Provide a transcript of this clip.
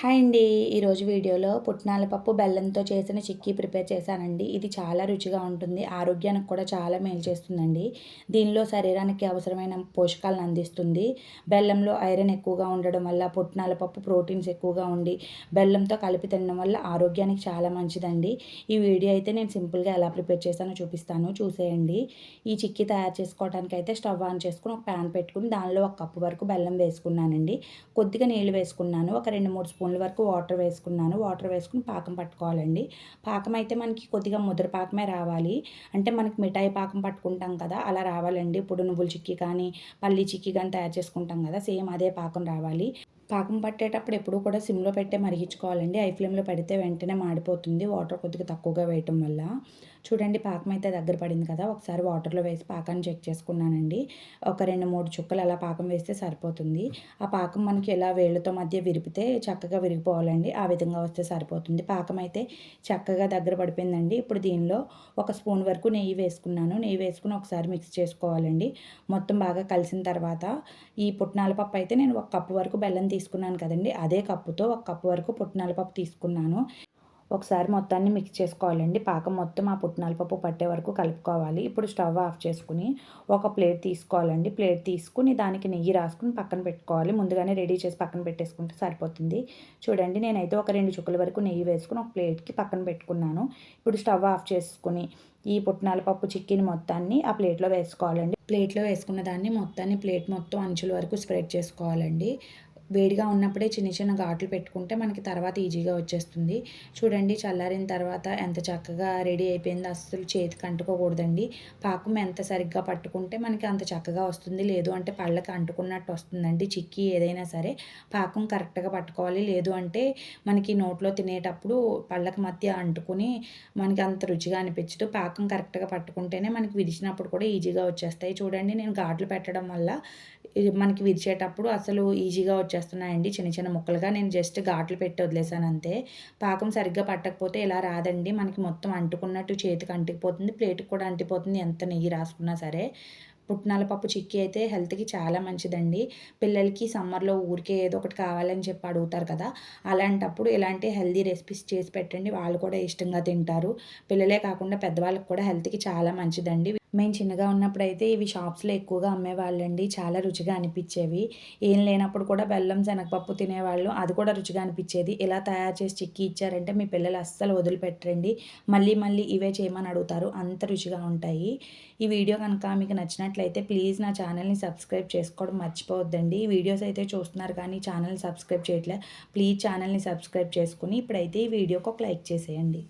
Hi అండి. ఈరోజు వీడియోలో పుట్నాల పప్పు బెల్లంతో చేసిన చిక్కీ ప్రిపేర్ చేశానండి. ఇది చాలా రుచిగా ఉంటుంది. ఆరోగ్యానికి కూడా చాలా మేలు చేస్తుందండి. దీనిలో శరీరానికి అవసరమైన పోషకాలను అందిస్తుంది. బెల్లంలో ఐరన్ ఎక్కువగా ఉండడం వల్ల పుట్నాల పప్పు ప్రోటీన్స్ ఎక్కువగా ఉండి బెల్లంతో కలిపి తినడం వల్ల ఆరోగ్యానికి చాలా మంచిదండి. ఈ వీడియో అయితే నేను సింపుల్గా ఎలా ప్రిపేర్ చేశానో చూపిస్తాను, చూసేయండి. ఈ చిక్కీ తయారు చేసుకోవడానికి అయితే స్టవ్ ఆన్ చేసుకుని ఒక ప్యాన్ పెట్టుకుని దానిలో 1 కప్పు వరకు బెల్లం వేసుకున్నానండి. కొద్దిగా నీళ్ళు వేసుకున్నాను. ఒక 2-3 స్పూన్ల వరకు వాటర్ వేసుకున్నాను. వాటర్ వేసుకుని పాకం పట్టుకోవాలండి. పాకం అయితే మనకి కొద్దిగా ముద్ర పాకమే రావాలి. అంటే మనకి మిఠాయి పాకం పట్టుకుంటాం కదా, అలా రావాలండి. ఇప్పుడు నువ్వుల చిక్కీ కానీ పల్లీ చిక్కీ కానీ తయారు చేసుకుంటాం కదా, సేమ్ అదే పాకం రావాలి. పాకం పట్టేటప్పుడు ఎప్పుడూ కూడా సిమ్లో పెట్టే మరిగించుకోవాలండి. హై ఫ్లేమ్లో పెడితే వెంటనే మాడిపోతుంది వాటర్ కొద్దిగా తక్కువగా వేయటం వల్ల. చూడండి పాకం అయితే దగ్గర పడింది కదా, ఒకసారి వాటర్లో వేసి పాకాన్ని చెక్ చేసుకున్నానండి. ఒక 2-3 చుక్కలు అలా పాకం వేస్తే సరిపోతుంది. ఆ పాకం మనకి ఎలా వేళ్ళతో మధ్య విరిపితే చక్కగా విరిగిపోవాలండి. ఆ విధంగా వస్తే సరిపోతుంది. పాకం అయితే చక్కగా దగ్గర పడిపోయిందండి. ఇప్పుడు దీనిలో 1 స్పూన్ వరకు నెయ్యి వేసుకున్నాను. నెయ్యి వేసుకుని ఒకసారి మిక్స్ చేసుకోవాలండి. మొత్తం బాగా కలిసిన తర్వాత ఈ పుట్నాల పప్పు అయితే నేను 1 కప్పు వరకు బెల్లం తీసుకున్నాను కదండి, అదే కప్పుతో 1 కప్పు వరకు పుట్నాల పప్పు తీసుకున్నాను. ఒకసారి మొత్తాన్ని మిక్స్ చేసుకోవాలండి. పాకం మొత్తం ఆ పుట్నాల పప్పు పట్టే వరకు కలుపుకోవాలి. ఇప్పుడు స్టవ్ ఆఫ్ చేసుకుని ఒక ప్లేట్ తీసుకోవాలండి. ప్లేట్ తీసుకుని దానికి నెయ్యి రాసుకుని పక్కన పెట్టుకోవాలి. ముందుగానే రెడీ చేసి పక్కన పెట్టేసుకుంటే సరిపోతుంది. చూడండి నేనైతే ఒక 2 చుక్కల వరకు నెయ్యి వేసుకుని ఒక ప్లేట్కి పక్కన పెట్టుకున్నాను. ఇప్పుడు స్టవ్ ఆఫ్ చేసుకుని ఈ పుట్నాల పప్పు చిక్కీని మొత్తాన్ని ఆ ప్లేట్లో వేసుకోవాలండి. ప్లేట్లో వేసుకున్న దాన్ని మొత్తాన్ని ప్లేట్ మొత్తం అంచుల వరకు స్ప్రెడ్ చేసుకోవాలండి. వేడిగా ఉన్నప్పుడే చిన్న చిన్న ఘాట్లు పెట్టుకుంటే మనకి తర్వాత ఈజీగా వచ్చేస్తుంది. చూడండి చల్లారిన తర్వాత ఎంత చక్కగా రెడీ అయిపోయిందో, అస్సలు చేతికి అంటుకోకూడదండి. పాకం ఎంత సరిగ్గా పట్టుకుంటే మనకి అంత చక్కగా వస్తుంది. లేదు అంటే పళ్ళకి అంటుకున్నట్టు వస్తుందండి. చిక్కీ ఏదైనా సరే పాకం కరెక్ట్గా పట్టుకోవాలి. లేదు అంటే మనకి నోట్లో తినేటప్పుడు పళ్ళకి మధ్య అంటుకుని మనకి అంత రుచిగా అనిపించదు. పాకం కరెక్ట్గా పట్టుకుంటేనే మనకి విరిచినప్పుడు కూడా ఈజీగా వచ్చేస్తాయి. చూడండి నేను ఘాట్లు పెట్టడం వల్ల ఇది మనకి విరిచేటప్పుడు అసలు ఈజీగా వచ్చేస్తున్నాయండి చిన్న చిన్న ముక్కలుగా. నేను జస్ట్ ఘాట్లు పెట్టి వదిలేసాను అంతే. పాకం సరిగ్గా పట్టకపోతే ఇలా రాదండి. మనకి మొత్తం అంటుకున్నట్టు చేతికి అంటుకుపోతుంది, ప్లేట్కి కూడా అంటిపోతుంది ఎంత నెయ్యి రాసుకున్నా సరే. పుట్నాల పప్పు చిక్కీ అయితే హెల్త్‌కి చాలా మంచిదండి. పిల్లలకి సమ్మర్‌లో ఊరికే ఏదో ఒకటి కావాలని చెప్పి అడుగుతారు కదా, అలాంటప్పుడు ఇలాంటి హెల్తీ రెసిపీస్ చేసి పెట్టండి. వాళ్ళు కూడా ఇష్టంగా తింటారు. పిల్లలే కాకుండా పెద్దవాళ్ళకి కూడా హెల్త్‌కి చాలా మంచిదండి. మేము చిన్నగా ఉన్నప్పుడైతే ఇవి షాప్స్‌లో ఎక్కువగా అమ్మేవాళ్ళండి. చాలా రుచిగా అనిపిచ్చేవి. ఏం లేనప్పుడు కూడా బెల్లం, శనగపప్పు తినేవాళ్ళు. అది కూడా రుచిగా అనిపిచ్చేది. ఇలా తయారు చేసి చిక్కీ ఇచ్చారంటే మీ పిల్లలు అస్సలు వదిలిపెట్టరండి. మళ్ళీ మళ్ళీ ఇవే చేయమని అడుగుతారు. అంత రుచిగా ఉంటాయి. ఈ వీడియో కనుక మీకు నచ్చినట్లయితే ప్లీజ్ నా ఛానల్‌ని సబ్స్క్రైబ్ చేసుకోవడం మర్చిపోవద్దండి. వీడియోస్ అయితే చూస్తున్నారు కానీ ఛానల్‌ని సబ్స్క్రైబ్ చేయట్లే. ప్లీజ్ ఛానల్‌ని సబ్స్క్రైబ్ చేసుకొని ఇప్పుడైతే ఈ వీడియోకి ఒక లైక్ చేసేయండి.